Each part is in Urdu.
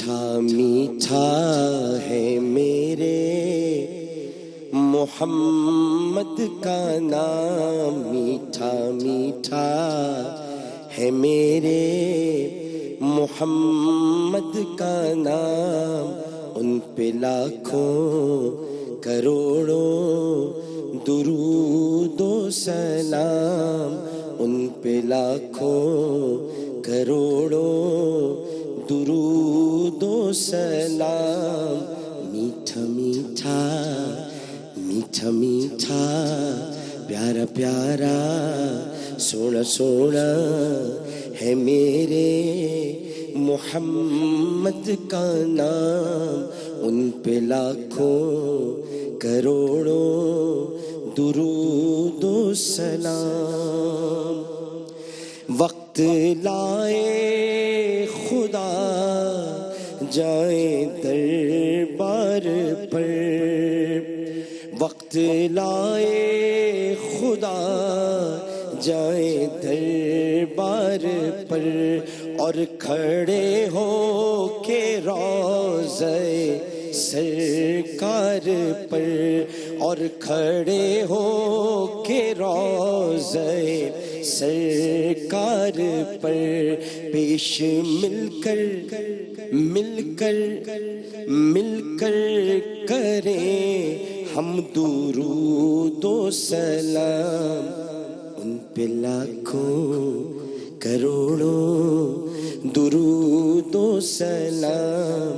میٹھا میٹھا ہے میرے محمد کا نام، میٹھا میٹھا ہے میرے محمد کا نام، ان پہ لاکھوں کروڑوں درود و سلام، ان پہ لاکھوں کروڑوں درود و سلام۔ میٹھا میٹھا میٹھا میٹھا پیارا پیارا سونا سونا ہے میرے محمد کا نام، ان پہ لاکھوں کروڑوں درود و سلام۔ وقت لائے خدا جائیں دربار پر، وقت لائے خدا جائیں دربار پر، اور کھڑے ہو کے روضہ سرکار پر، اور کھڑے ہو کے روضہ سرکار پر، پیش مل کر کریں ہم درود و سلام، ان پہ لاکھوں کروڑوں درود و سلام،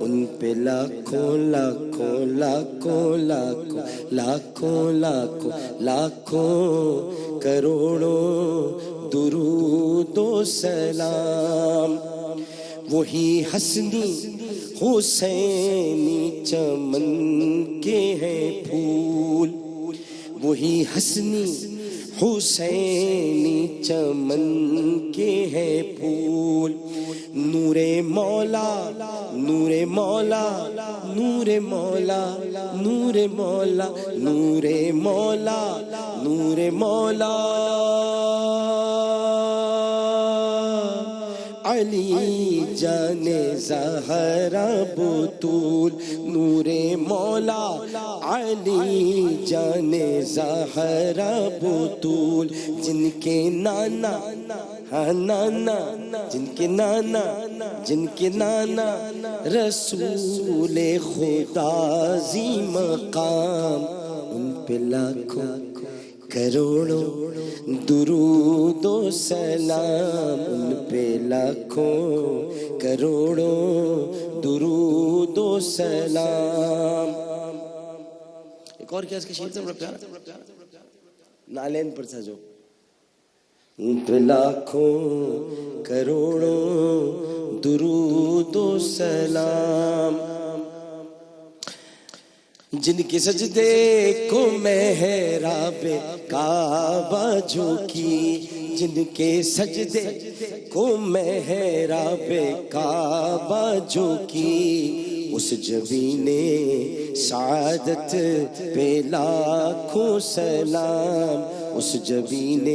ان پہ لاکھوں لاکھوں لاکھوں لاکھوں لاکھوں لاکھوں لاکھوں کروڑوں درود و سلام۔ وہی حسنی حسینی چمن کے ہیں پھول، وہی حسنی حسینی چمن کے ہیں پھول، نور مولا نور مولا نور مولا نور مولا نور مولا نور مولا علی جان زہرا بطول، نور مولا علی جان زہرا بطول، جن کے نانا نانا جن کے نانا رسول خدا ذی مقام، ان پہ لاکھوں کروڑوں درود و سلام، ان پہ لاکھوں کروڑوں درود و سلام۔ ایک اور کیا اس کے شعر سے بڑا پیارا نالین پر تھا، جو ان پہ لاکھوں کروڑوں درود و سلام، جن کے سجدے کو محراب کعبہ جھکی، جن کے سجدے کو محراب کعبہ جھکی، اس جبین سعادت پہ لاکھوں سلام، اس جبین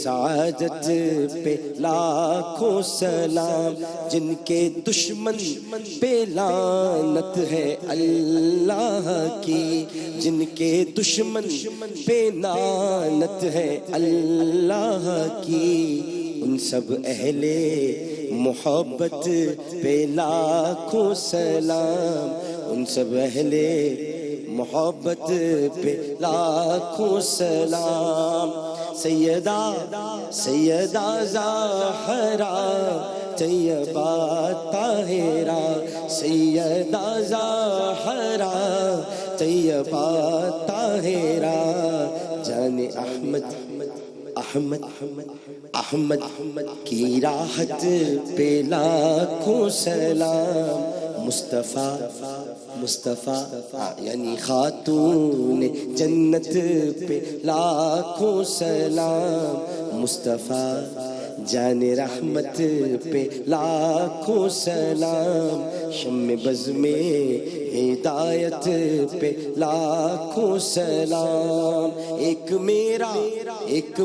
سعادت پہ لاکھوں سلام، جن کے دشمن پہ لعنت ہے اللہ کی، جن کے دشمن پہ لعنت ہے اللہ کی، ان سب اہل محبت پہ لاکھوں سلام، ان سب اہل محبت پہ لاکھوں سلام۔ سیدہ زہرا طیبہ طاہرہ، سیدہ زہرا طیبہ طاہرہ، جان احمد کی راحت پہ لاکھوں سلام، مصطفیٰ یعنی خاتون جنت پہ لاکھوں سلام، مصطفیٰ جان رحمت پہ لاکھوں سلام، شم بز میں ہدایت پہ لاکھوں سلام، ایک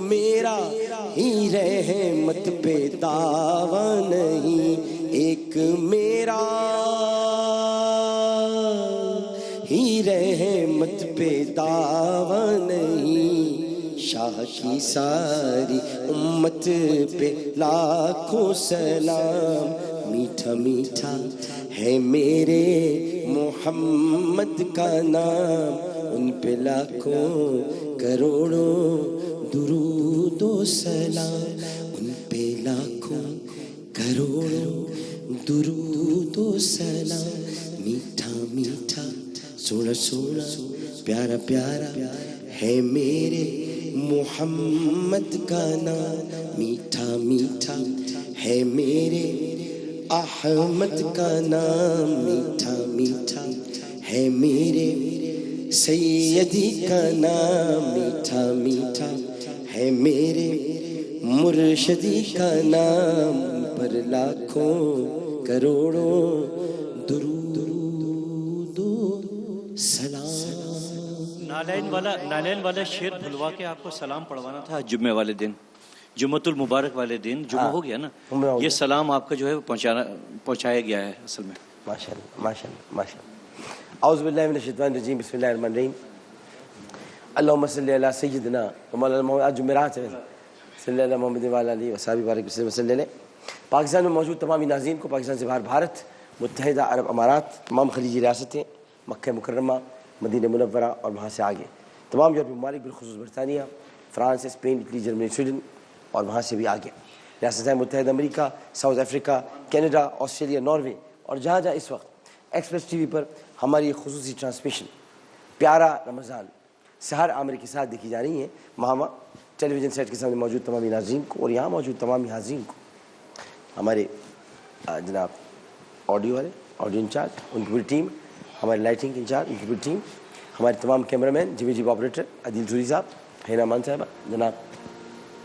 میرا ہی رحمت پہ دعویٰ نہیں، ایک میرا ہی رحمت پہ دعویٰ نہیں، شاہ کی ساری امت پہ لاکھوں سلام، میٹھا میٹھا ہے میرے محمد کا نام، ان پہ لاکھوں کروڑوں درود و سلام، ان پہ لاکھوں کروڑوں درود و سلام، میٹھا میٹھا سونا سونا پیارا پیارا ہے میرے محمد کا نام، میٹھا میٹھا ہے میرے احمد کا نام، میٹھا میٹھا ہے میرے سیدی کا نام، میٹھا میٹھا ہے میرے مرشدی کا نام، پر لاکھوں کروڑوں درود و سلام۔ نالین والا شعر بھلوا کے آپ کو سلام پڑھوانا تھا جمعے والے دن، جمعۃ المبارک والے دن، جمعہ ہو گیا نا، یہ سلام آپ کا جو ہے پہنچایا گیا ہے اصل میں۔ ماشاءاللہ ماشاءاللہ ماشاءاللہ۔ اعوذ باللہ من الشیطان الرجیم، بسم اللہ الرحمن الرحیم۔ اللہم صلی علی سیدنا مولانا محمد، آج جمعرات ہے، صلی اللہ محمد وعلی آلہ وصحبہ بارک وسلم وسلم۔ پاکستان میں موجود تمام ناظرین کو، پاکستان سے باہر بھارت، متحدہ عرب امارات، تمام خلیجی ریاستیں، مکہ مکرمہ، مدینہ منورہ اور وہاں سے آگے تمام یورپی ممالک، بالخصوص برطانیہ، France, Spain, Italy, Germany, Sweden اور وہاں سے بھی آگے ریاستیں متحدہ امریکہ، South Africa, Canada, Australia, Norway, اور جہاں جہاں اس وقت ایکسپریس ٹی وی پر ہماری خصوصی ٹرانسمیشن پیارا رمضان سحر عامر کے ساتھ دیکھی جا رہی ہیں، وہاں ٹیلی ویژن سیٹ کے سامنے موجود تمام ناظرین کو اور یہاں موجود تمام حاضرین کو، ہمارے جناب آڈیو والے، آڈیو انچارج، ان کی پوری ٹیم، ہمارے لائٹنگ انچارج، ان کی پوری ٹیم، ہمارے تمام کیمرہ مین، جیب آپریٹر عدیل سوری صاحب، حیرہ امان صاحبہ، جناب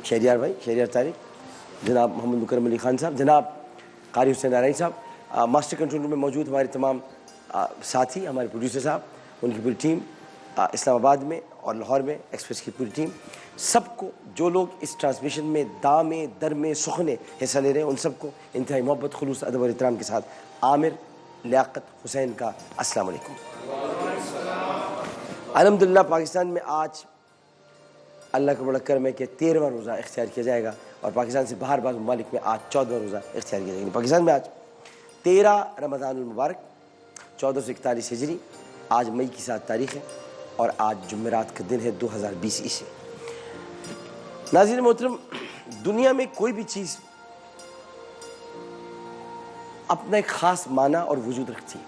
شہریار بھائی، شہریار طارق، جناب محمد مکرم علی خان صاحب، جناب قاری حسین نارائن صاحب، ماسٹر کنٹرول روم میں موجود ہمارے تمام ساتھی، ہمارے پروڈیوسر صاحب، ان کی پوری ٹیم، اسلام آباد میں اور لاہور میں ایکسپریس کی پوری ٹیم، سب کو جو لوگ اس ٹرانسمیشن میں دامے درمے سخنے حصہ لے رہے ہیں، ان سب کو انتہائی محبت، خلوص، ادب اور احترام کے ساتھ عامر لیاقت حسین کا السلام علیکم۔ الحمدللہ پاکستان میں آج اللہ کا بڑا کرم ہے کہ 13واں روزہ اختیار کیا جائے گا، اور پاکستان سے باہر بعض ممالک میں آج 14واں روزہ اختیار کیا جائے گا۔ پاکستان میں آج 13 رمضان المبارک 1441 ہجری، آج مئی کی 7 تاریخ ہے، اور آج جمعرات کا دن ہے 2020 عیسوی۔ ناظرین محترم، دنیا میں کوئی بھی چیز اپنا ایک خاص معنی اور وجود رکھتی ہے،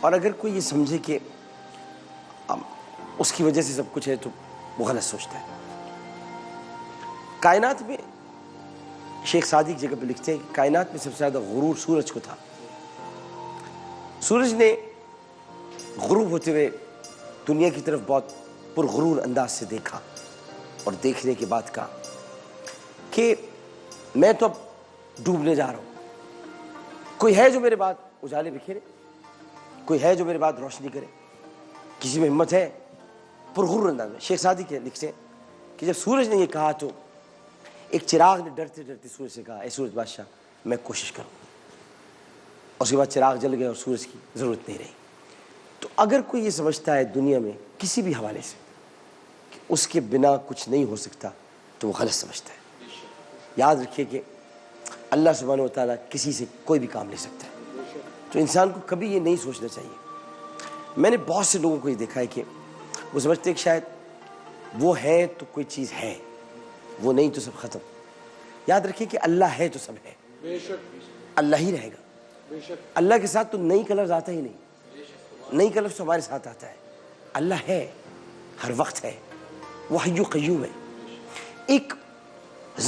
اور اگر کوئی یہ سمجھے کہ اس کی وجہ سے سب کچھ ہے تو وہ غلط سوچتا ہے۔ کائنات میں شیخ سعدی کی جگہ پہ لکھتے ہیں کہ کائنات میں سب سے زیادہ غرور سورج کو تھا۔ سورج نے غروب ہوتے ہوئے دنیا کی طرف بہت پرغرور انداز سے دیکھا، اور دیکھنے کے بعد کہا کہ میں تو اب ڈوبنے جا رہا ہوں، کوئی ہے جو میرے بعد اجالے بکھیرے، کوئی ہے جو میرے بعد روشنی کرے، کسی میں ہمت ہے؟ پرغرور انداز میں شیخ سعدی کے لکھتے ہیں کہ جب سورج نے یہ کہا تو ایک چراغ نے ڈرتے ڈرتے سورج سے کہا، اے سورج بادشاہ میں کوشش کروں، اور اس کے بعد چراغ جل گیا اور سورج کی ضرورت نہیں رہی۔ تو اگر کوئی یہ سمجھتا ہے دنیا میں کسی بھی حوالے سے کہ اس کے بنا کچھ نہیں ہو سکتا تو وہ غلط سمجھتا ہے۔ یاد رکھیے کہ اللہ سبحانہ و تعالیٰ کسی سے کوئی بھی کام لے سکتا ہے، تو انسان کو کبھی یہ نہیں سوچنا چاہیے۔ میں نے بہت سے لوگوں کو یہ دیکھا ہے کہ وہ سمجھتے ہیں کہ شاید وہ ہے تو کوئی چیز ہے، وہ نہیں تو سب ختم۔ یاد رکھیے کہ اللہ ہے تو سب ہے، اللہ ہی رہے گا۔ اللہ کے ساتھ تو نئی کا لفظ آتا ہی نہیں، نئی کا لفظ تو ہمارے ساتھ آتا ہے۔ اللہ ہے، ہر وقت ہے، وہ حی و قیوم ہے، ایک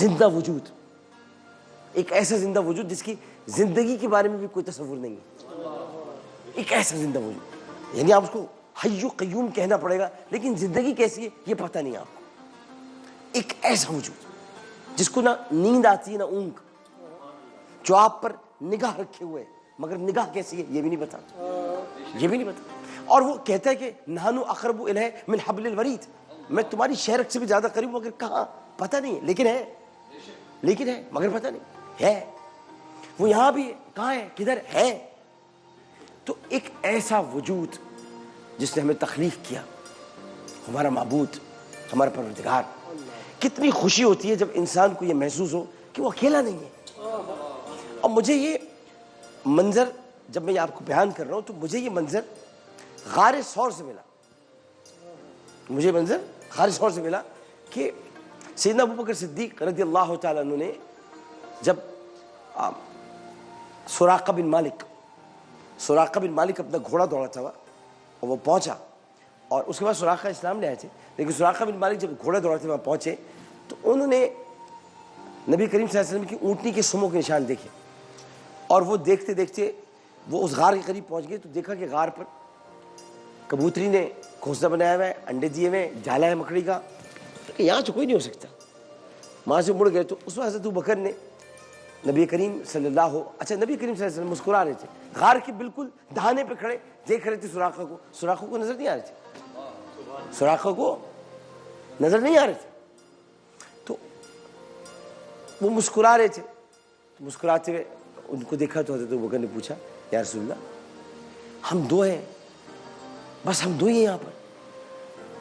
زندہ وجود، ایک ایسا زندہ وجود جس کی زندگی کے بارے میں بھی کوئی تصور نہیں ہے، ایک ایسا زندہ وجود، یعنی آپ اس کو حی و قیوم کہنا پڑے گا، لیکن زندگی کیسی ہے یہ پتہ نہیں آپ کو۔ ایک ایسا وجود جس کو نہ نیند آتی ہے نہ اونگ، جو آپ پر نگاہ رکھے ہوئے، مگر نگاہ کیسی ہے یہ بھی نہیں پتا، یہ بھی نہیں پتا، اور وہ کہتا ہے کہ نحن اقرب الیہ من حبل الورید، میں تمہاری شہرک سے بھی زیادہ قریب، مگر کہاں پتہ نہیں ہے، لیکن ہے، لیکن ہے مگر پتہ نہیں ہے۔ وہ یہاں بھی ہے, کہاں ہے, کدھر ہے. تو ایک ایسا وجود جس نے ہمیں تخلیق کیا, ہمارا معبود, ہمارا پروردگار. کتنی خوشی ہوتی ہے جب انسان کو یہ محسوس ہو کہ وہ اکیلا نہیں ہے. اور مجھے یہ منظر جب میں یہ آپ کو بیان کر رہا ہوں تو مجھے یہ منظر غار ثور سے ملا. مجھے منظر غار ثور سے ملا کہ سیدنا ابوبکر صدیق رضی اللہ تعالیٰ عنہ نے جب سراقہ بن مالک اپنا گھوڑا دوڑاتا ہوا اور وہ پہنچا, اور اس کے بعد سراقہ اسلام لے آئے تھے, لیکن سراقہ بن مالک جب گھوڑا دوڑاتے وہاں پہنچے تو انہوں نے نبی کریم صلی اللہ علیہ وسلم کی اونٹنی کے سموں کے نشان دیکھے, اور وہ دیکھتے دیکھتے وہ اس غار کے قریب پہنچ گئے تو دیکھا کہ غار پر کبوتری نے گھونسلہ بنایا ہوا ہے, انڈے دیے ہوئے, جالا ہے مکڑی کا, کہ یہاں تو کوئی نہیں ہو سکتا. وہاں سے مڑ گئے تو اس وقت حضرت ابوبکر نے نبی کریم صلی اللہ علیہ وسلم مسکرا رہے تھے, غار کے بالکل دہانے پہ کھڑے دیکھ رہے تھے سراقہ کو نظر نہیں آ رہے تھے, سراقہ کو نظر نہیں آ رہے تھے. تو وہ مسکرا رہے تھے, تو مسکراتے ہوئے ان کو دیکھا تو حضرت ابوبکر نے پوچھا یا رسول اللہ ہم دو ہیں, بس ہم دو ہی ہیں یہاں پر.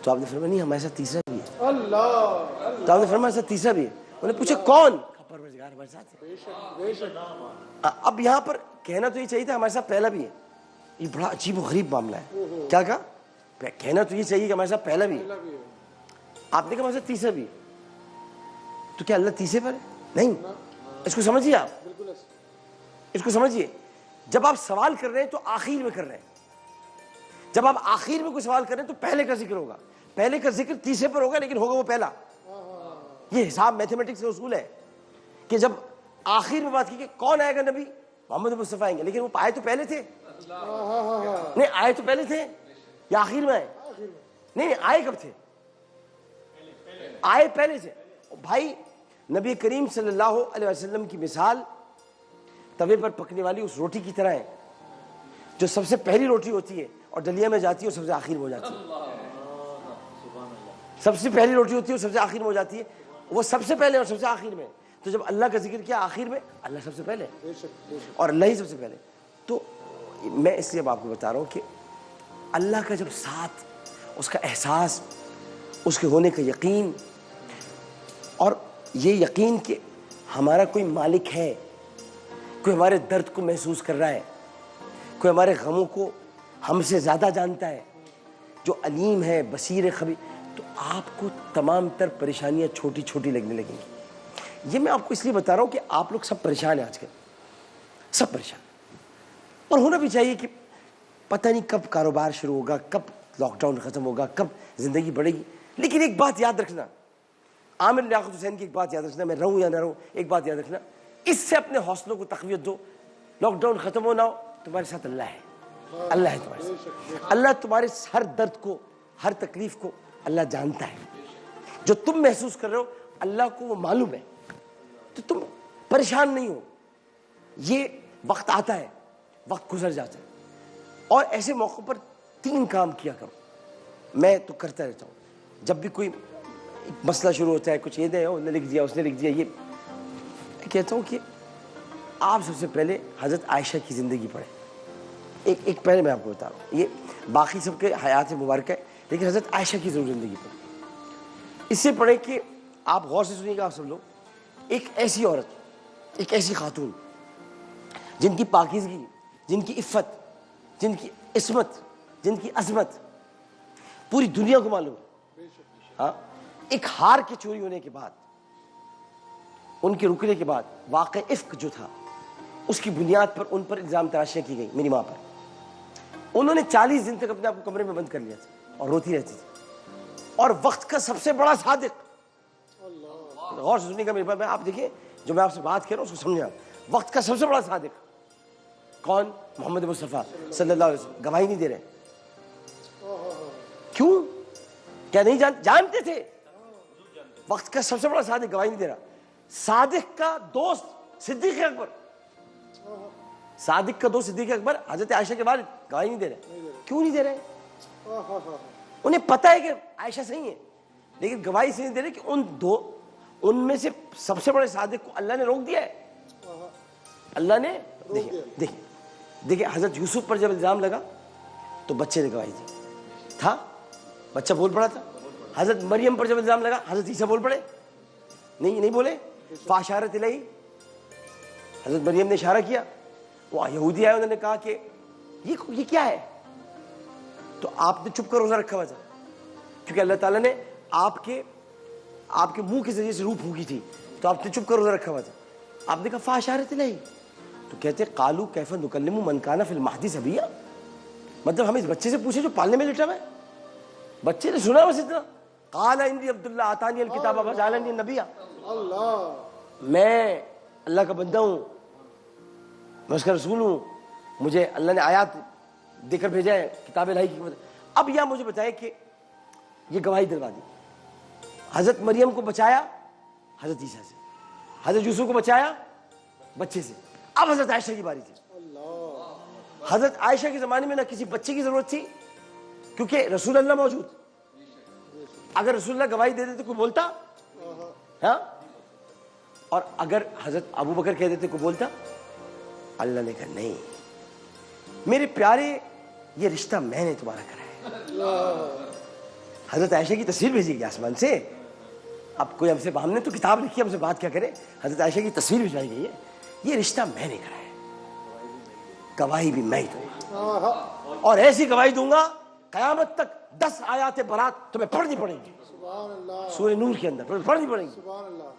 تو آپ نے فرمایا نہیں ہمارے ساتھ تیسرا بھی ہے. اللہ. تو آپ نے فرمایا ساتھ تیسرا بھی ہے. انہوں نے پوچھا کون؟ پروردگار ہمارے ساتھ ہے. اب یہاں پر کہنا تو یہ چاہیے تھا ہمارے ساتھ پہلا بھی ہے. یہ بڑا عجیب و غریب معاملہ ہے. کیا کہا؟ کہنا تو یہ چاہیے کہ ہمارے ساتھ پہلا بھی ہے, آپ نے کہا ہمارے ساتھ تیسرا بھی ہے. تو کیا اللہ تیسرے پر ہے؟ نہیں. اس کو سمجھیے, آپ اس کو سمجھیے. جب آپ سوال کر رہے ہیں تو آخر میں کر رہے ہیں. جب آپ آخر میں کوئی سوال کر رہے ہیں تو پہلے کا ذکر ہوگا, پہلے کا ذکر تیسرے پر ہوگا لیکن ہوگا وہ پہلا. یہ حساب میتھمیٹکس کا اصول ہے کہ جب آخر میں بات کی کہ کون آئے گا نبی, محمد مصطفیٰ آئیں گے, لیکن وہ آئے تو پہلے تھے. نہیں آئے تو پہلے تھے یا آخر میں آئے؟ نہیں آئے کب تھے؟ آئے پہلے سے. بھائی نبی کریم صلی اللہ علیہ وسلم کی مثال توے پر پکنے والی اس روٹی کی طرح ہے جو سب سے پہلی روٹی ہوتی ہے اور ڈلیا میں جاتی ہے اور سب سے آخر میں ہو جاتی ہے. سب سے پہلی روٹی ہوتی ہے اور سب سے آخر میں ہو جاتی ہے, وہ سب سے پہلے اور سب سے آخر میں. تو جب اللہ کا ذکر کیا آخر میں, اللہ سب سے پہلے اور اللہ ہی سب سے پہلے. تو میں اس لیے اب آپ کو بتا رہا ہوں کہ اللہ کا جب ساتھ, اس کا احساس, اس کے ہونے کا یقین, اور یہ یقین کہ ہمارا کوئی مالک ہے, کوئی ہمارے درد کو محسوس کر رہا ہے, کوئی ہمارے غموں کو ہم سے زیادہ جانتا ہے, جو علیم ہے, بصیر خبیر, تو آپ کو تمام تر پریشانیاں چھوٹی چھوٹی لگنے لگیں گی. یہ میں آپ کو اس لیے بتا رہا ہوں کہ آپ لوگ سب پریشان ہیں آج کل, سب پریشان, اور ہونا بھی چاہیے کہ پتہ نہیں کب کاروبار شروع ہوگا, کب لاک ڈاؤن ختم ہوگا, کب زندگی بڑھے گی. لیکن ایک بات یاد رکھنا, عامر لیاقت حسین کی ایک بات یاد رکھنا, میں رہوں یا نہ رہوں, ایک بات یاد رکھنا, اس سے اپنے حوصلوں کو تقویت دو. لاک ڈاؤن ختم ہو نہ ہو, تمہارے ساتھ اللہ ہے, اللہ ہے تمہارے ساتھ. اللہ تمہارے ہر درد کو, ہر تکلیف کو اللہ جانتا ہے. جو تم محسوس کر رہے ہو اللہ کو وہ معلوم ہے, تو تم پریشان نہیں ہو. یہ وقت آتا ہے, وقت گزر جاتا ہے, اور ایسے موقع پر 3 کام کیا کرو. میں تو کرتا رہتا ہوں جب بھی کوئی مسئلہ شروع ہوتا ہے, کچھ یہ دے, انہوں نے لکھ دیا, اس نے لکھ دیا, یہ کہتا ہوں کہ آپ سب سے پہلے حضرت عائشہ کی زندگی پڑھیں. ایک پہلے میں آپ کو بتا رہا ہوں, یہ باقی سب کے حیات مبارکہ ہے, لیکن حضرت عائشہ کی ضرور زندگی پڑھیں. اس سے پڑھیں کہ آپ غور سے سنیے گا آپ سب لوگ, ایک ایسی عورت, ایک ایسی خاتون جن کی پاکیزگی, جن کی عفت, جن کی عصمت, جن کی عظمت پوری دنیا کو معلوم ہے. ہاں, ایک ہار کے چوری ہونے کے بعد, ان کے رکنے کے بعد, واقع افک جو تھا اس کی بنیاد پر ان پر الزام تراشیاں کی گئی میری ماں پر. انہوں نے 40 دن تک اپنے آپ کو کمرے میں بند کر لیا تھا اور روتی رہتی تھی. اور وقت کا سب سے بڑا صادق, غور سے سننے کا میرے پاس, میں آپ دیکھیں جو میں آپ سے بات کر رہا ہوں اس کو سمجھیں. وقت کا سب سے بڑا صادق کون؟ محمد مصطفیٰ صلی اللہ علیہ وسلم. گواہی نہیں دے رہے. کیوں؟ کیا نہیں جانتے تھے؟ وقت کا سب سے بڑا صادق گواہی نہیں دے رہا. صادق کا دوست صدیق اکبر, صادق کا دوست صدیق اکبر حضرت عائشہ کے والد گواہی نہیں دے رہے. کیوں نہیں دے رہے؟ انہیں پتہ ہے کہ عائشہ صحیح ہے, لیکن گواہی اس لیے نہیں دے رہے کہ ان میں سے سب سے بڑے صادق کو اللہ نے روک دیا ہے. اللہ نے دیکھیں حضرت یوسف پر جب الزام لگا تو بچے نے گواہی دی تھا, بچہ بول پڑا تھا. حضرت مریم پر جب الزام لگا حضرت عیسیٰ بول پڑے, نہیں بولے. فاشارت الیہ, حضرت مریم نے اشارہ کیا. وہ یہودی آئے, انہوں نے کہا کہ یہ کیا ہے, تو آپ نے چپ کر روزہ رکھا ہوا تھا, کیونکہ اللہ تعالیٰ نے آپ کے منہ کے ذریعے سے روح پھونکی تھی, تو آپ نے چپ کر روزہ رکھا ہوا تھا. آپ نے کہا فاشارت الیہ, تو کہتے قالوا کیف نکلم من کان فی المہد صبیا, مطلب ہم اس بچے سے پوچھے جو پالنے میں لیٹا ہوا ہے. بچے نے سنا بس اتنا, قال انی عبداللہ آتانی الکتاب وجعلنی نبیا, میں اللہ کا بندہ ہوں, میں اس کا رسول ہوں, مجھے اللہ نے آیات دے کر بھیجا ہے, کتاب الہی کی. اب یہاں مجھے بتائے کہ یہ گواہی دلوا دی, حضرت مریم کو بچایا حضرت عیسیٰ سے, حضرت یوسف کو بچایا بچے سے. اب حضرت عائشہ کی باری تھی. حضرت عائشہ کے زمانے میں نہ کسی بچے کی ضرورت تھی, کیونکہ رسول اللہ موجود. اگر رسول اللہ گواہی دے دیتے کوئی بولتا, ہاں, اور اگر حضرت ابو بکر کہہ دیتے کوئی بولتا. اللہ نے کہا نہیں میرے پیارے, یہ رشتہ میں نے تمہارا کرا ہے. حضرت عائشہ کی تصویر بھیجی گئی آسمان سے. اب کوئی ہم نے تو کتاب لکھی, ہم سے بات کیا کرے. حضرت عائشہ کی تصویر بھیجائی گئی ہے, یہ رشتہ میں نے کرا ہے, گواہی بھی میں ہی دوں گا, اور ایسی گواہی دوں گا قیامت تک 10 آیات برات تمہیں پڑھنی پڑیں گی. سورہ نور کے اندر پڑھنی پڑیں گی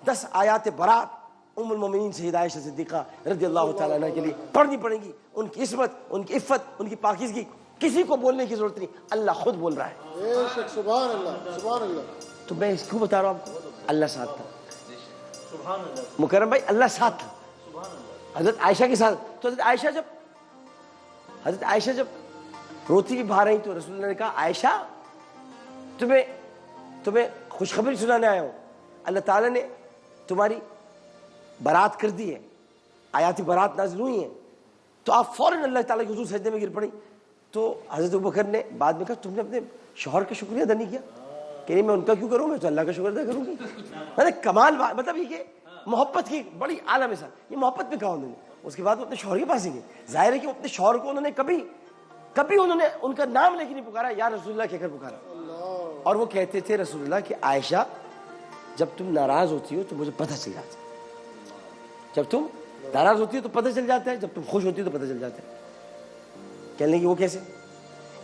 10 آیات برات ام المومنین سیدہ عائشہ صدیقہ رضی اللہ تعالیٰ عنہ کے لیے پڑھنی پڑیں گی. ان کی عصمت, ان کی عفت, ان کی پاکیزگی, کسی کو بولنے کی ضرورت نہیں, اللہ خود بول رہا ہے. سبحان اللہ, سبحان اللہ. تو میں اس کو بتا رہا ہوں آپ کو, اللہ ساتھ تھا. مکرم بھائی, اللہ ساتھ تھا حضرت عائشہ کے ساتھ. تو حضرت عائشہ جب روتی بھی باہر آئی تو رسول اللہ نے کہا عائشہ تمہیں خوشخبری سنانے آیا ہوں, اللہ تعالیٰ نے تمہاری برات کر دی ہے, آیات برات نازل ہوئی ہیں. تو آپ فوراً اللہ تعالیٰ کے حضور سجدے میں گر پڑی. تو حضرت ابوبکر نے بعد میں کہا تم نے اپنے شوہر کا شکریہ ادا نہیں کیا. کہ نہیں میں ان کا کیوں کروں, میں تو اللہ کا شکر ادا کروں گی. کمال بات, مطلب یہ کہ محبت کی بڑی اعلیٰ مثال. یہ محبت میں کہا انہوں نے. اس کے بعد وہ اپنے شوہر کے پاس ہی گئے. ظاہر ہے کہ اپنے شوہر کو انہوں نے کبھی انہوں نے ان کا نام لے کے نہیں پکارا, یا رسول اللہ کہہ کر پکارا. اور وہ کہتے تھے رسول اللہ کہ عائشہ جب تم ناراض ہوتی ہو تو مجھے پتہ چل جاتا ہے. جب تم ناراض ہوتی ہو تو پتہ چل جاتا ہے, جب تم خوش ہوتی ہو تو پتہ چل جاتا ہے. کہنے لگی وہ کیسے؟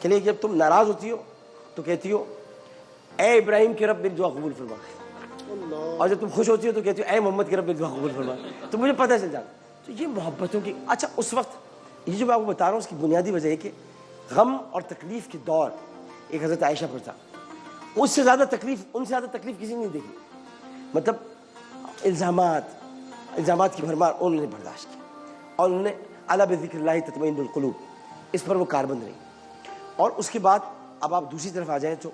کہنے لگی جب تم ناراض ہوتی ہو تو کہتی ہو اے ابراہیم کے رب میری دعا قبول فرما, اور جب تم خوش ہوتی ہو تو کہتی ہو اے محمد کے رب میری دعا قبول فرما. تو مجھے پتہ چل جاتا. تو یہ محبتوں کی. اچھا اس وقت یہ جو میں آپ کو بتا رہا ہوں اس کی بنیادی وجہ ہے کہ غم اور تکلیف کے دور ایک حضرت عائشہ پر تھا. ان سے زیادہ تکلیف کسی نے نہیں دیکھی. مطلب الزامات کی بھرمار انہوں نے برداشت کی, اور انہوں نے الا بذکر اللہ تطمئن القلوب, اس پر وہ کاربند رہی. اور اس کے بعد اب آپ دوسری طرف آ جائیں تو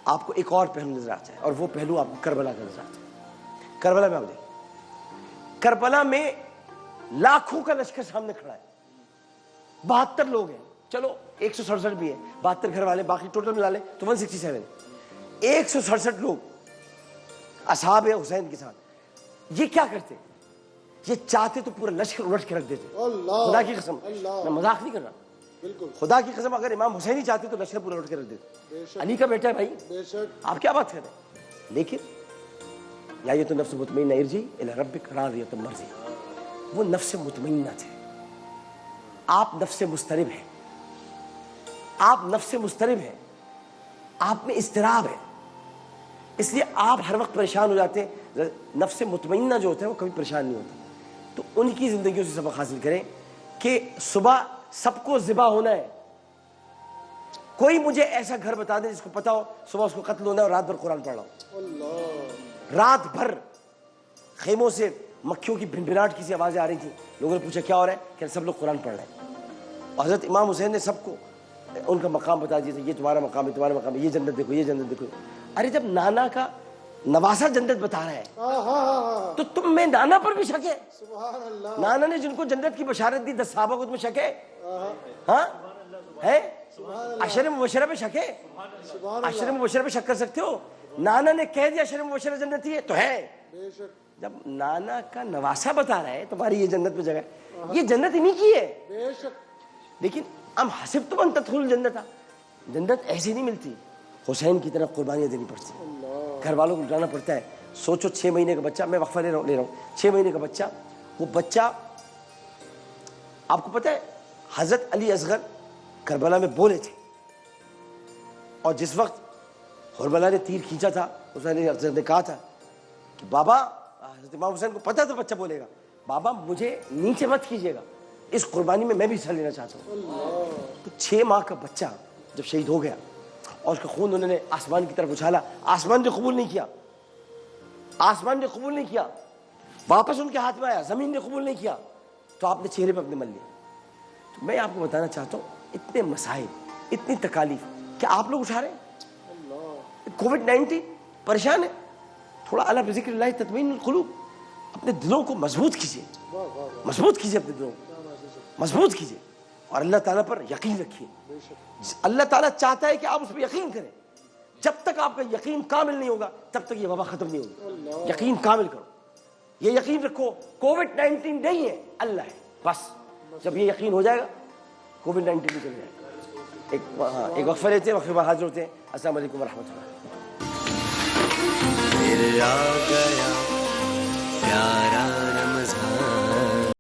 آپ کو ایک اور پہلو نظر آتا ہے, اور وہ پہلو آپ کو کربلا کا نظر آتا ہے. کربلا میں آپ دیکھیں, کربلا میں لاکھوں کا لشکر سامنے کھڑا ہے. 72 لوگ ہیں, چلو 167 بھی ہیں, 72 گھر والے, باقی ٹوٹل ملا لیں تو 167. 167 لوگ اصحاب حسین کے ساتھ. یہ کیا کرتے؟ یہ چاہتے تو پورا لشکر الٹ کے رکھ دیتے. خدا کی قسم, میں مذاق نہیں کر رہا, خدا کی قسم, اگر امام حسین ہی چاہتے تو لشکر پورا الٹ کے رکھ دیتے. علی کا بیٹا ہے بھائی, آپ کیا بات کر رہے ہیں. لیکن یا یہ تو نفس مطمئنہ ارجعی الی ربک راضیۃ مرضیہ, وہ نفس مطمئنہ تھے. آپ نفس مضطرب ہیں, آپ میں اضطراب ہے, اس لیے آپ ہر وقت پریشان ہو جاتے ہیں. نفس مطمئنہ جو ہوتا ہے وہ کبھی پریشان نہیں ہوتا. تو ان کی زندگیوں سے سبق حاصل کریں کہ صبح سب کو ذبح ہونا ہے. کوئی مجھے ایسا گھر بتا دے جس کو پتا ہو صبح اس کو قتل ہونا ہے اور رات بھر قرآن پڑھ رہا ہوں. رات بھر خیموں سے مکھیوں کی بھنبھناہٹ کی سی آوازیں آ رہی تھی. لوگوں نے پوچھا کیا ہو رہا ہے, کہ سب لوگ قرآن پڑھ رہے ہیں. اور حضرت امام حسین نے سب کو ان کا مقام بتا دیا تھا, یہ تمہارا مقام ہے, تمہارا مقام ہے, یہ جنت دیکھو, یہ جنت دیکھو. ارے جب نانا کا نواسا جنت بتا رہا ہے تو تم میں نانا پر بھی شک ہے. نانا نے جن کو جنت کی بشارت دی 10 صحابہ کو تمہیں شک ہے؟ ہاں ہے. عشر مبشرہ پہ شک ہے؟ عشر مبشرہ پہ شک کر سکتے ہو. نانا نے کہہ دیا عشر مبشرہ جنتی ہے تو ہے. جب نانا کا نواسا بتا رہا ہے تمہاری یہ جنت میں جگہ ہے، یہ جنت انہی کی ہے. بے شک. لیکن ام حسبتم ان تدخلوا الجنت، جنت ایسی نہیں ملتی، حسین کی طرف قربانیاں دینی پڑتی ہیں، گھر والوں کو اٹھانا پڑتا ہے. سوچو 6 مہینے کا بچہ، میں وقفہ لے رہا ہوں 6 مہینے کا بچہ، وہ بچہ آپ کو پتہ ہے حضرت علی اصغر کربلا میں بولے تھے، اور جس وقت حرملہ نے تیر کھینچا تھا حسین علی اصغر نے کہا تھا کہ بابا، حضرت امام حسین کو پتہ تھا بچہ بولے گا، بابا مجھے نیچے مت کیجیے گا، اس قربانی میں بھی حصہ لینا چاہتا ہوں. تو 6 ماہ کا بچہ جب شہید ہو گیا اور اس کا خون انہوں نے آسمان کی طرف اچھالا، آسمان نے قبول نہیں کیا، آسمان نے قبول نہیں کیا، واپس ان کے ہاتھ میں آیا، زمین نے قبول نہیں کیا، تو آپ نے چہرے پہ اپنے مل لیا. تو میں آپ کو بتانا چاہتا ہوں اتنے مسائل، اتنی تکالیف کیا آپ لوگ اٹھا رہے ہیں؟ کووڈ-19 پریشان ہے، تھوڑا اللہ بذکر اللہ تطمئن القلوب، اپنے دلوں کو مضبوط کیجیے، مضبوط کیجیے، اپنے دلوں کو مضبوط کیجیے، اور اللہ تعالیٰ پر یقین رکھیے. اللہ تعالیٰ چاہتا ہے کہ آپ اس پہ یقین کریں. جب تک آپ کا یقین کامل نہیں ہوگا تب تک یہ وبا ختم نہیں ہوگی. یقین کامل کرو، یہ یقین رکھو کووڈ-19 نہیں ہے، اللہ ہے بس. جب یہ یقین ہو جائے گا کووڈ-19 بھی چل جائے گا. ایک وقفہ لیتے ہیں، وقفے بعد حاضر ہوتے ہیں. السلام علیکم ورحمۃ اللہ.